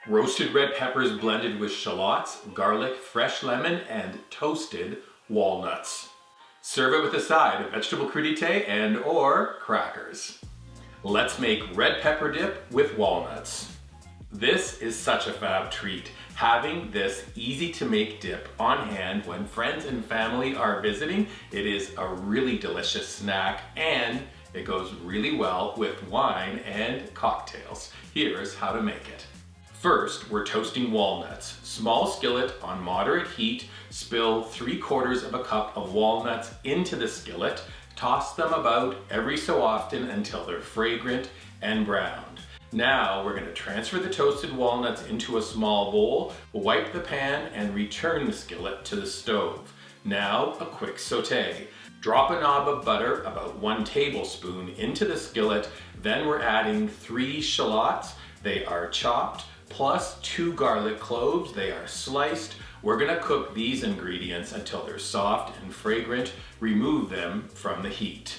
Roasted red peppers blended with shallots, garlic, fresh lemon, and toasted walnuts. Serve it with a side of vegetable crudité and or crackers. Let's make red pepper dip with walnuts. This is such a fab treat. Having this easy to make dip on hand when friends and family are visiting, it is a really delicious snack and it goes really well with wine and cocktails. Here's how to make it. First, we're toasting walnuts. Small skillet on moderate heat, spill 3/4 of a cup of walnuts into the skillet, toss them about every so often until they're fragrant and browned. Now we're going to transfer the toasted walnuts into a small bowl, wipe the pan and return the skillet to the stove. Now a quick saute. Drop a knob of butter, about 1 tablespoon, into the skillet, then we're adding 3 shallots. They are chopped, plus 2 garlic cloves, they are sliced. We're gonna cook these ingredients until they're soft and fragrant. Remove them from the heat.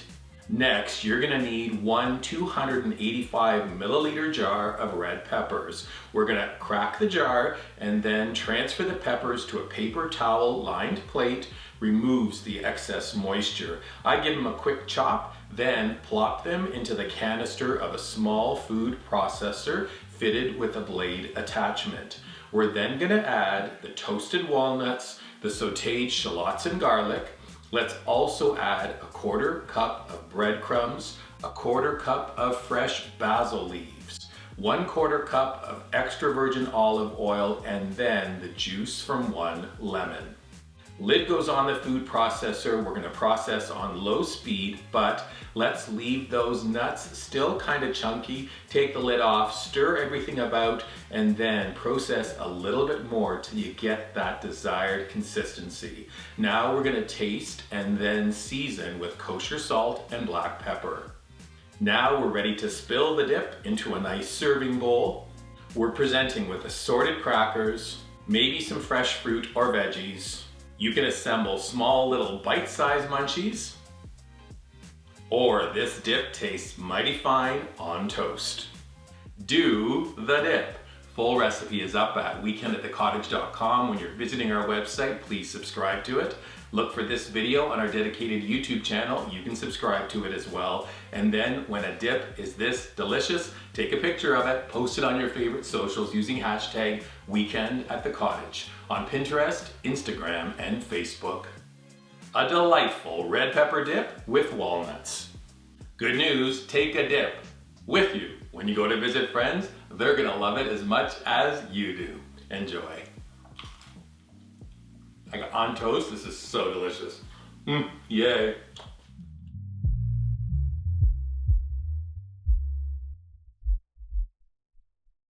Next, you're gonna need 1 285 milliliter jar of red peppers. We're gonna crack the jar and then transfer the peppers to a paper towel lined plate. Removes the excess moisture. I give them a quick chop, then plop them into the canister of a small food processor fitted with a blade attachment. We're then gonna add the toasted walnuts, the sauteed shallots and garlic. Let's also add a 1/4 cup of breadcrumbs, a 1/4 cup of fresh basil leaves, 1/4 cup of extra virgin olive oil, and then the juice from 1 lemon. Lid goes on the food processor. We're gonna process on low speed, but let's leave those nuts still kind of chunky. Take the lid off, stir everything about, and then process a little bit more till you get that desired consistency. Now we're gonna taste and then season with kosher salt and black pepper. Now we're ready to spill the dip into a nice serving bowl. We're presenting with assorted crackers, maybe some fresh fruit or veggies. You can assemble small little bite-sized munchies, or this dip tastes mighty fine on toast. Do the dip. Full recipe is up at weekendatthecottage.com. When you're visiting our website, please subscribe to it. Look for this video on our dedicated YouTube channel. You can subscribe to it as well. And then when a dip is this delicious, take a picture of it, post it on your favorite socials using hashtag weekendatthecottage on Pinterest, Instagram, and Facebook. A delightful red pepper dip with walnuts. Good news, take a dip with you. When you go to visit friends, they're gonna love it as much as you do. Enjoy. On toast, this is so delicious. Yay.